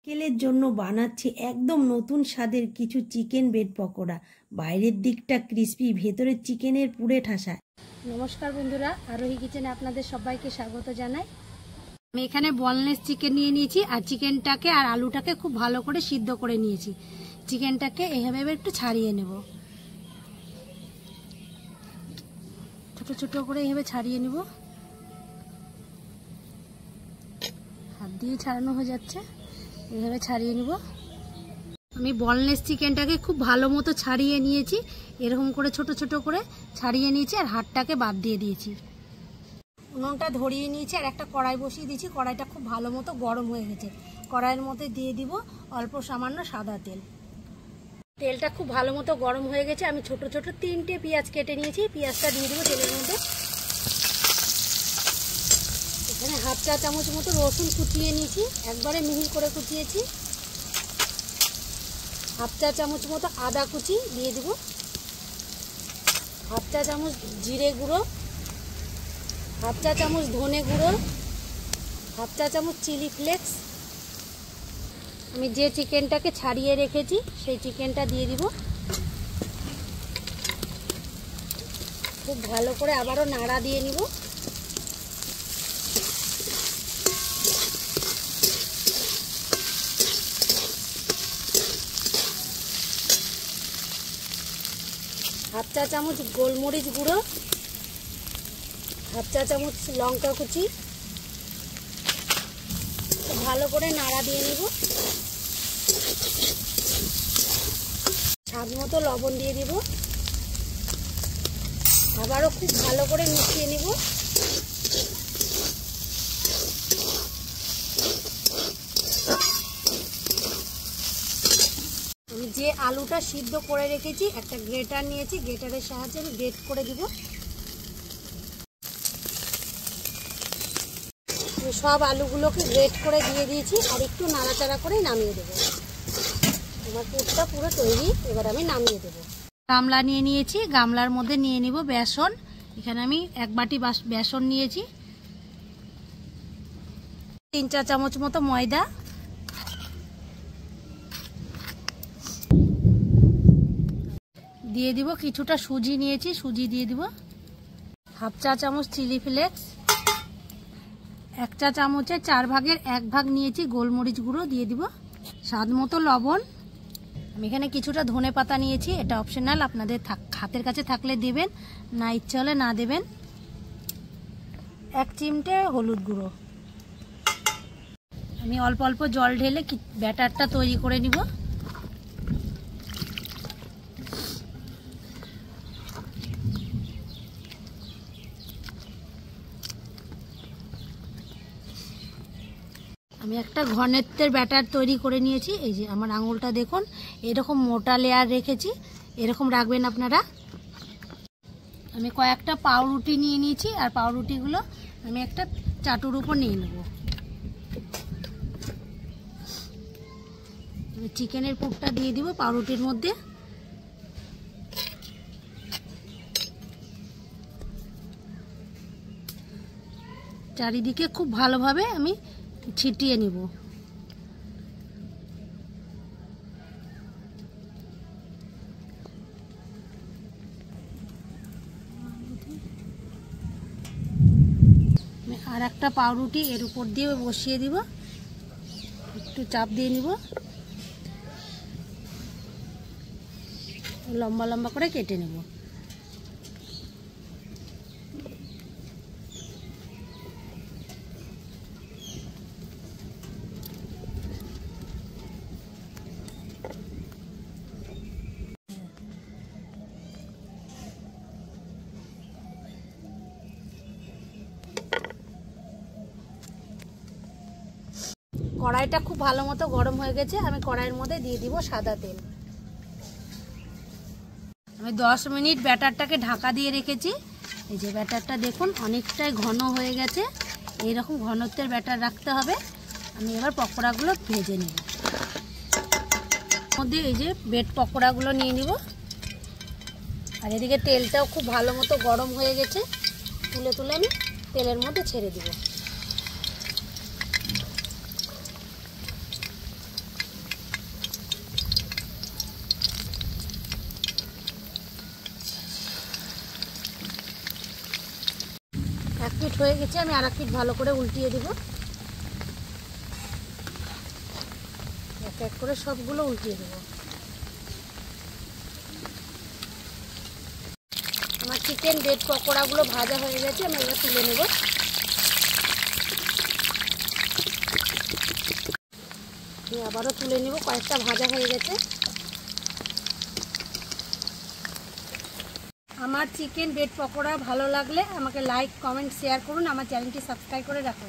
বিকেলের জন্য বানাচ্ছি একদম নতুন স্বাদের কিছু চিকেন ব্রেড পকোড়া। বাইরের দিকটা ক্রিস্পি, ভেতরের চিকেনের পুরে ঠাসা। নমস্কার বন্ধুরা, আরোহী কিচেনে আপনাদের সবাইকে স্বাগত জানাই। আমি এখানে বনলেস চিকেন নিয়ে নিয়েছি আর চিকেনটাকে আর আলুটাকে খুব ভালো করে সিদ্ধ করে নিয়েছি। চিকেনটাকে এইভাবে একটু ছাড়িয়ে নেব, ছোট ছোট করে এইভাবে ছাড়িয়ে নেব। হাত দিয়ে ছাড়ানো হয়ে যাচ্ছে, এইভাবে ছাড়িয়ে নেব। আমি বনলেস চিকেনটাকে খুব ভালো মতো ছাড়িয়ে নিয়েছি, এরকম করে ছোট ছোট করে ছাড়িয়ে নিয়েছি আর হাড়টাকে বাদ দিয়ে দিয়েছি। উনুনটা ধরিয়ে নিয়েছি আর একটা কড়াই বসিয়ে দিয়েছি। কড়াইটা খুব ভালো মতো গরম হয়ে গেছে। কড়াইয়ের মধ্যে দিয়ে দিব অল্প সামান্য সাদা তেল। তেলটা খুব ভালো মতো গরম হয়ে গেছে। আমি ছোট ছোট 3টে পেঁয়াজ কেটে নিয়েছি। পেঁয়াজটা দিয়ে দেবো তেলের মধ্যে। এখানে হাফ চা চামচ মতো রসুন কুচিয়ে নিয়েছি, একবারে মিহি করে কুচিয়েছি। হাফ চা চামচ মতো আদা কুচি দিয়ে দেব। হাফ চা চামচ জিরে গুঁড়ো, হাফ চা চামচ ধনে গুঁড়ো, হাফ চা চামচ চিলি ফ্লেক্স। আমি যে চিকেনটাকে ছাড়িয়ে রেখেছি সেই চিকেনটা দিয়ে দিব। খুব ভালো করে আবারও নাড়া দিয়ে নিব। হাফ চা চামচ গোলমরিচ গুঁড়ো, হাফ চা চামচ লঙ্কা কুচি। খুব ভালো করে নাড়া দিয়ে নিব। স্বাদ মতো লবণ দিয়ে দিব। আবারও খুব ভালো করে মিশিয়ে নিব। আমি যে আলুটা সিদ্ধ করে রেখেছি একটা গ্রেটার নিয়েছি, গ্রেটারের সাহায্যে আমি গ্রেট করে দিব। সব আলুগুলোকে গ্রেট করে দিয়ে দিয়েছি আর একটু নাড়াচাড়া করে নামিয়ে দেবো। আমার পুরটা পুরো তৈরি, এবার আমি নামিয়ে দেবো। গামলা নিয়ে নিয়েছি, গামলার মধ্যে নিয়ে নিব বেসন। এখানে আমি 1 বাটি বেসন নিয়েছি। 3 চা চামচ মতো ময়দা, দিয়ে দিব কিছুটা সুজি নিয়েছি, সুজি দিয়ে দিব। হাফ চা চামচ চিলি ফ্লেক্স, 1 চা চামচের 4 ভাগের 1 ভাগ নিয়েছি গোলমরিচ গুঁড়ো দিয়ে দিব। স্বাদ মতো লবণ। আমি এখানে কিছুটা ধনে পাতা নিয়েছি, এটা অপশনাল, আপনাদের হাতের কাছে থাকলে দেবেন, না ইচ্ছে হলে না দেবেন। 1 চিমটে হলুদ গুঁড়ো। আমি অল্প অল্প জল ঢেলে ব্যাটারটা তৈরি করে নিব। আমি একটা ঘনত্বের ব্যাটার তৈরি করে নিয়েছি। এই যে আমার আঙুলটা দেখুন, এরকম মোটা লেয়ার রেখেছি, এরকম রাখবেন আপনারা। আমি কয়েকটা পাউরুটি নিয়ে নিয়েছি আর পাউরুটিগুলো আমি একটা চাটুর উপর নিয়ে নেব। চিকেনের পুরটা দিয়ে দিব পাউরুটির মধ্যে। চারিদিকে খুব ভালোভাবে আমি ছিটিয়ে নিব। আর একটা পাউরুটি এর উপর দিয়ে বসিয়ে দিব, একটু চাপ দিয়ে নিব, লম্বা লম্বা করে কেটে নেব। কড়াইটা খুব ভালো মতো গরম হয়ে গেছে। আমি কড়াইয়ের মধ্যে দিয়ে দিব সাদা তেল। আমি 10 মিনিট ব্যাটারটাকে ঢাকা দিয়ে রেখেছি। এই যে ব্যাটারটা দেখুন অনেকটাই ঘন হয়ে গেছে, এইরকম ঘনত্বের ব্যাটার রাখতে হবে। আমি এবার পকোড়াগুলো ভেজে নেব। মধ্যে এই যে ব্রেড পকোড়াগুলো নিয়ে নিব। আর এদিকে তেলটাও খুব ভালো মতো গরম হয়ে গেছে, তুলে তুলে আমি তেলের মধ্যে ছেড়ে দিব। এক পিঠ হয়ে গেছে, আমি আর এক পিঠ ভালো করে উল্টিয়ে দেব। এক এক করে সবগুলো উল্টিয়ে দেব। আমার চিকেন ব্রেড পকোড়াগুলো ভাজা হয়ে গেছে, আমি এবার তুলে নেব। আবারও তুলে নেব, কয়েকটা ভাজা হয়ে গেছে। আমার চিকেন ব্রেড পকোড়া ভালো লাগলে আমাকে লাইক, কমেন্ট, শেয়ার করুন। আমার চ্যানেলটি সাবস্ক্রাইব করে রাখুন।